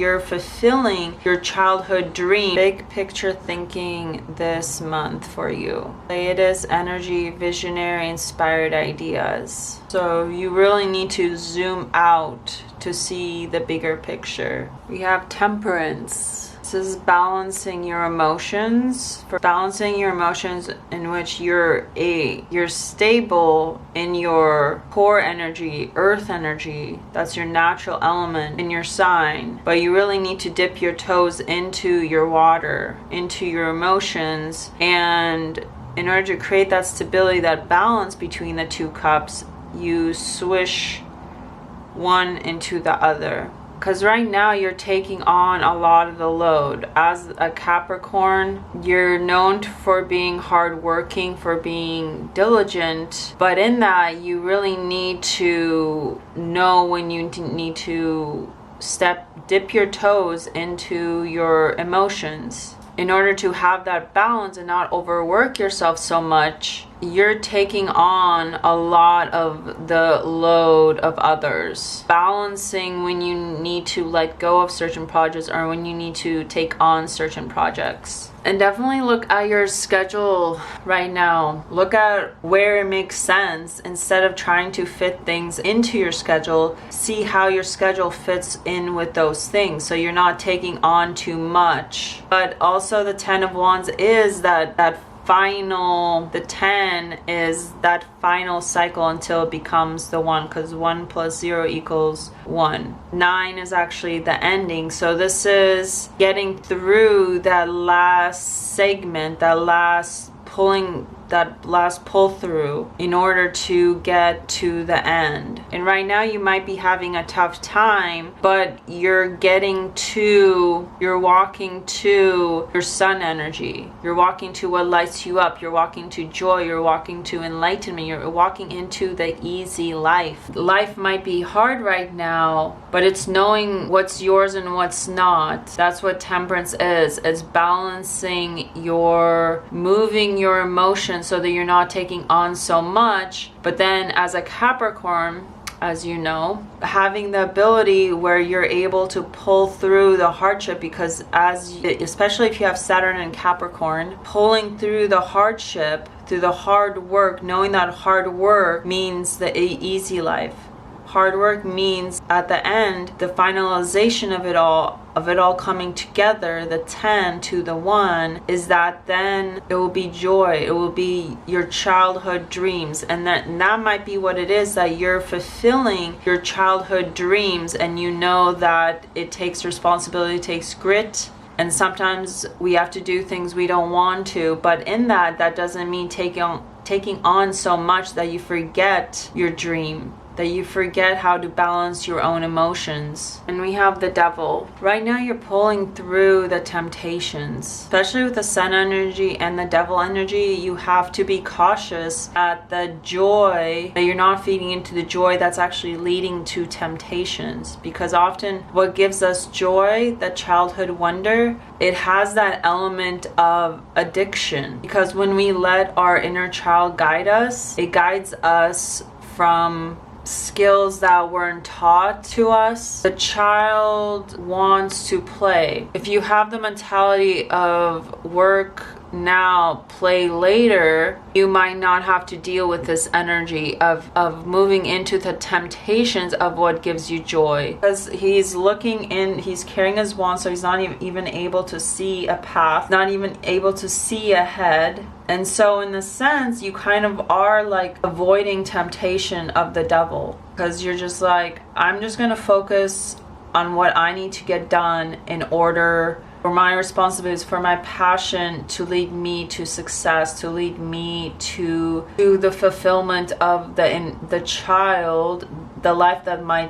You're fulfilling your childhood dream. Big picture thinking this month for you. Latest energy, visionary, inspired ideas. So you really need to zoom out to see the bigger picture. We have temperance. This is balancing your emotions. For balancing your emotions in which you're stable in your core energy, earth energy. That's your natural element in your sign. But you really need to dip your toes into your water, into your emotions. And in order to create that stability, that balance between the two cups, you swish one into the other. Because right now you're taking on a lot of the load. As a Capricorn, you're known for being hardworking, for being diligent. But in that, you really need to know when you need to dip your toes into your emotions. In order to have that balance and not overwork yourself so much, you're taking on a lot of the load of others. Balancing when you need to let go of certain projects or when you need to take on certain projects. And definitely look at your schedule right now. Look at where it makes sense instead of trying to fit things into your schedule. See how your schedule fits in with those things so you're not taking on too much. But also the 10 of Wands is the 10 is that final cycle until it becomes the 1, because 1 plus 0 equals 1. 9 is actually the ending. So this is getting through that last segment, that last pull through in order to get to the end. And right now you might be having a tough time, but you're walking to your sun energy. You're walking to what lights you up. You're walking to joy. You're walking to enlightenment. You're walking into the easy life. Life might be hard right now, but it's knowing what's yours and what's not. That's what temperance is. It's balancing moving your emotions so that you're not taking on so much. But then as a Capricorn, as you know, having the ability where you're able to pull through the hardship, because especially if you have Saturn and Capricorn, pulling through the hardship, through the hard work, knowing that hard work means the easy life. Hard work means at the end, the finalization of it all coming together, the 10 to the 1, is that then it will be joy. It will be your childhood dreams. And that might be what it is, that you're fulfilling your childhood dreams, and you know that it takes responsibility, it takes grit. And sometimes we have to do things we don't want to. But in that doesn't mean taking on so much that you forget your dream, that you forget how to balance your own emotions. And we have the Devil. Right now you're pulling through the temptations, especially with the Sun energy and the Devil energy. You have to be cautious at the joy, that you're not feeding into the joy that's actually leading to temptations. Because often what gives us joy, the childhood wonder, it has that element of addiction. Because when we let our inner child guide us, it guides us from skills that weren't taught to us. The child wants to play. If you have the mentality of work now, play later, you might not have to deal with this energy of moving into the temptations of what gives you joy. Because he's carrying his wand, so he's not even able to see a path, not even able to see ahead. And so in the sense, you kind of are like avoiding temptation of the devil, because you're just like, I'm just going to focus on what I need to get done in order for my responsibilities, for my passion to lead me to success, to lead me to the fulfillment of the child, the life that my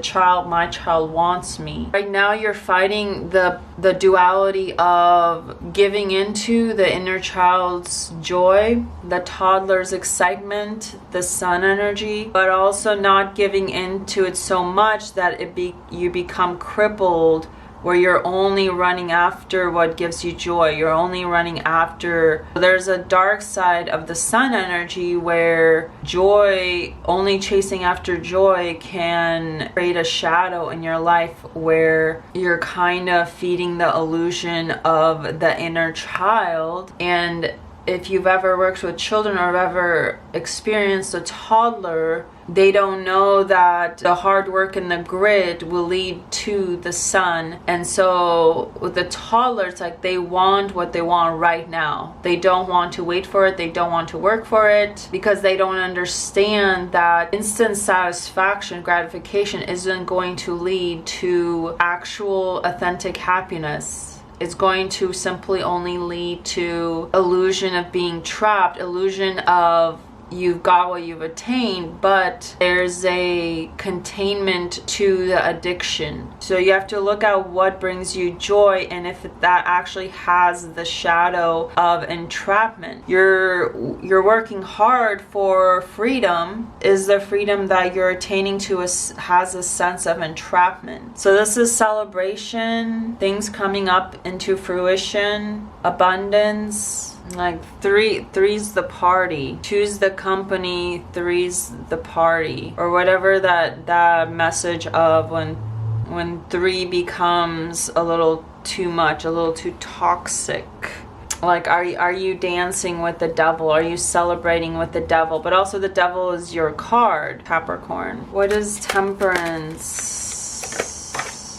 child wants me. Right now you're fighting the duality of giving into the inner child's joy, the toddler's excitement, the sun energy, but also not giving into it so much that you become crippled where you're only running after what gives you joy. You're only running after. There's a dark side of the sun energy where joy, only chasing after joy, can create a shadow in your life where you're kind of feeding the illusion of the inner child. And if you've ever worked with children or ever experienced a toddler, they don't know that the hard work and the grit will lead to the sun. And so with the toddler, it's like they want what they want right now. They don't want to wait for it. They don't want to work for it because they don't understand that instant satisfaction, gratification isn't going to lead to actual authentic happiness. It's going to simply only lead to illusion of being trapped, illusion of you've got what you've attained, but there's a containment to the addiction. So you have to look at what brings you joy, and if that actually has the shadow of entrapment. You're working hard for freedom. Is the freedom that you're attaining to has a sense of entrapment? So this is celebration, things coming up into fruition, abundance. Like three's the party, two's the company, three's the party, or whatever that message of when three becomes a little too much, a little too toxic. Like, are you dancing with the devil? Are you celebrating with the devil? But also the devil is your card, Capricorn. What is temperance?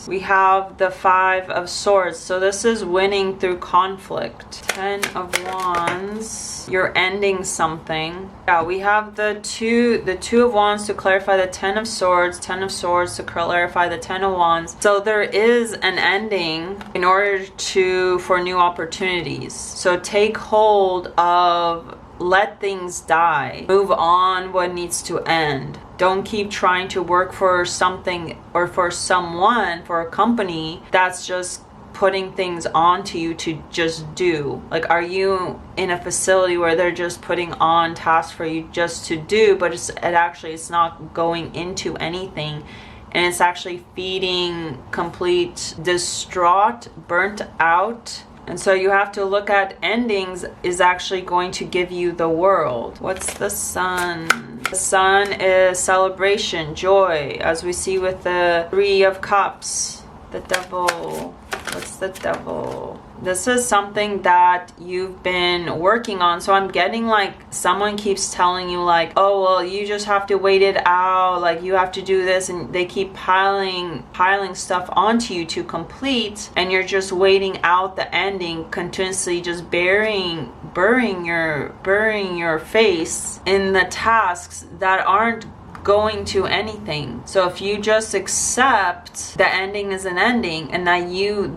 We have the 5 of Swords. So this is winning through conflict. 10 of Wands. You're ending something. Yeah, we have the two of Wands to clarify the 10 of Swords. 10 of Swords to clarify the 10 of Wands. So there is an ending in order for new opportunities. So take hold of, let things die. Move on what needs to end. Don't keep trying to work for something or for someone, for a company that's just putting things onto you to just do. Like, are you in a facility where they're just putting on tasks for you just to do, but it's not going into anything, and it's actually feeding complete distraught, burnt out. And so you have to look at endings is actually going to give you the world. What's the sun? The sun is celebration, joy, as we see with the 3 of Cups. The devil. What's the devil? This is something that you've been working on. So I'm getting like someone keeps telling you like, oh, well, you just have to wait it out. Like, you have to do this. And they keep piling stuff onto you to complete. And you're just waiting out the ending, continuously just burying your face in the tasks that aren't going to anything. So if you just accept the ending is an ending, and that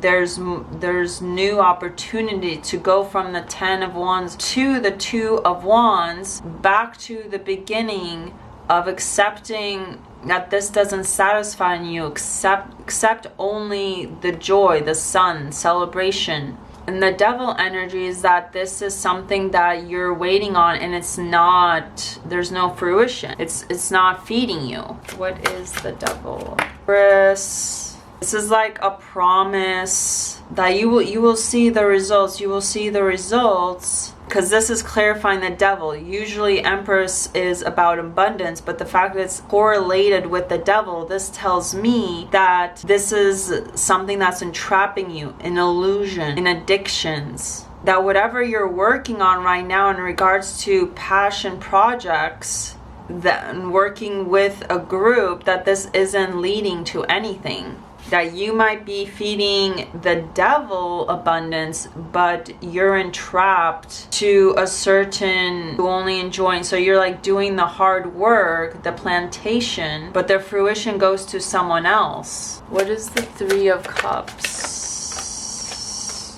there's new opportunity to go from the 10 of Wands to the 2 of Wands, back to the beginning of accepting that this doesn't satisfy you, accept only the joy, the sun, celebration. And the devil energy is that this is something that you're waiting on, and it's not, there's no fruition. It's not feeding you. What is the devil? This is like a promise that you will see the results. You will see the results. Because this is clarifying the devil. Usually Empress is about abundance, but the fact that it's correlated with the devil, this tells me that this is something that's entrapping you, in illusion, in addictions. That whatever you're working on right now in regards to passion projects, that working with a group, that this isn't leading to anything. That you might be feeding the devil abundance, but you're entrapped to a certain, only enjoying. So you're like doing the hard work, the plantation, but the fruition goes to someone else. What is the 3 of Cups?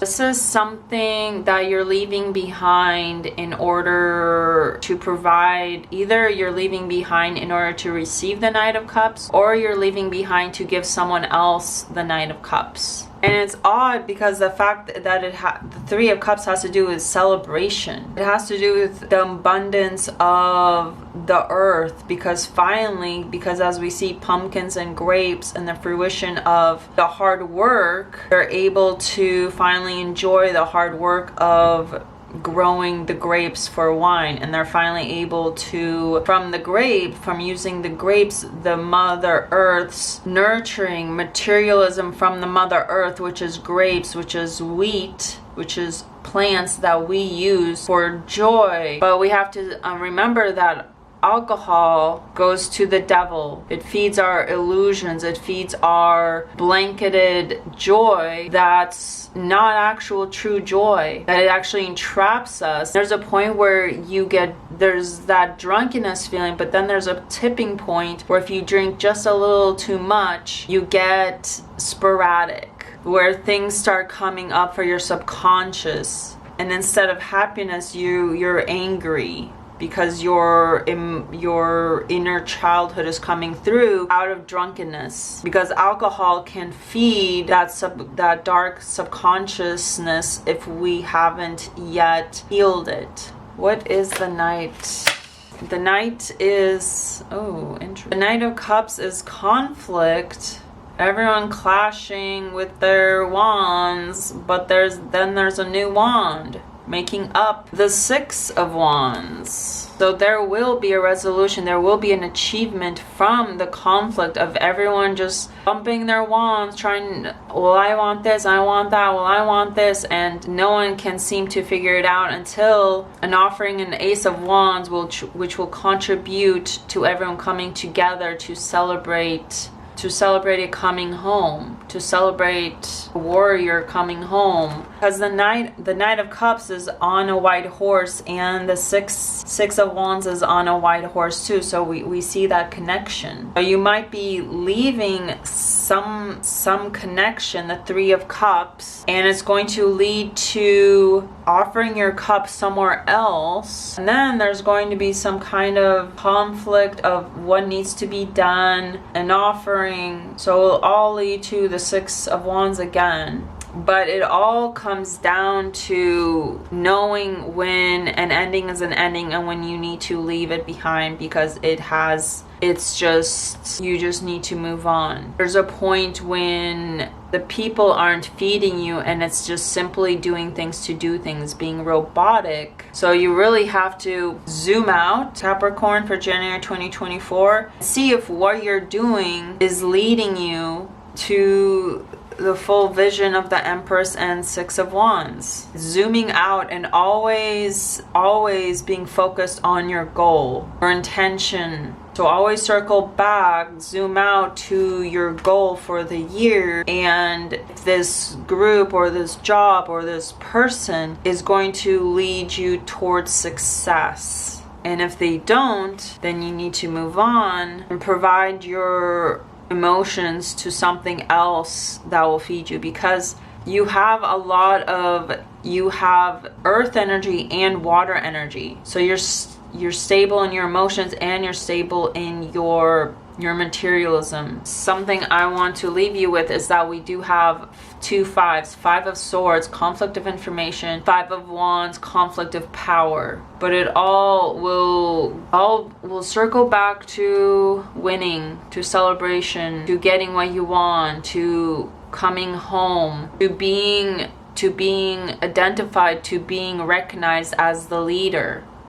This is something that you're leaving behind in order to provide. Either you're leaving behind in order to receive the Knight of Cups, or you're leaving behind to give someone else the Knight of Cups. And it's odd because the fact that the Three of Cups has to do with celebration. It has to do with the abundance of the earth, because finally, because as we see pumpkins and grapes and the fruition of the hard work, they're able to finally enjoy the hard work of growing the grapes for wine, and they're finally able to, from using the grapes, the Mother Earth's nurturing materialism from the Mother Earth, which is grapes, which is wheat, which is plants that we use for joy. But we have to remember that alcohol goes to the devil. It feeds our illusions. It feeds our blanketed joy that's not actual true joy, that it actually entraps us. There's a point where there's that drunkenness feeling, but then there's a tipping point where if you drink just a little too much, you get sporadic, where things start coming up for your subconscious, and instead of happiness, you're angry, because your inner childhood is coming through out of drunkenness. Because alcohol can feed that dark subconsciousness if we haven't yet healed it. What is the Knight? The Knight is, interesting. The Knight of Cups is conflict. Everyone clashing with their wands, but there's a new wand making up the Six of Wands. So there will be a resolution, there will be an achievement from the conflict of everyone just bumping their wands, trying, well, I want this, I want that, well, I want this, and no one can seem to figure it out until an offering, an Ace of Wands, which will contribute to everyone coming together to celebrate it coming home, to celebrate a warrior coming home. Because the Knight of Cups is on a white horse, and the Six of Wands is on a white horse too. So we see that connection. You might be leaving some connection, the Three of Cups, and it's going to lead to offering your cup somewhere else. And then there's going to be some kind of conflict of what needs to be done, an offering. So it'll all lead to the Six of Wands again. But it all comes down to knowing when an ending is an ending and when you need to leave it behind, because you just need to move on. There's a point when the people aren't feeding you and it's just simply doing things to do things, being robotic. So you really have to zoom out, Capricorn, for January 2024. See if what you're doing is leading you to the full vision of the Empress and Six of Wands. Zooming out and always being focused on your goal or intention. So always circle back, zoom out to your goal for the year, and if this group or this job or this person is going to lead you towards success. And if they don't, then you need to move on and provide your emotions to something else that will feed you, because you have earth energy and water energy. So you're stable in your emotions and you're stable in your materialism. Something I want to leave you with is that we do have two fives, Five of Swords, conflict of information, Five of Wands, conflict of power. But it all will circle back to winning, to celebration, to getting what you want, to coming home, to being identified, to being recognized as the leader.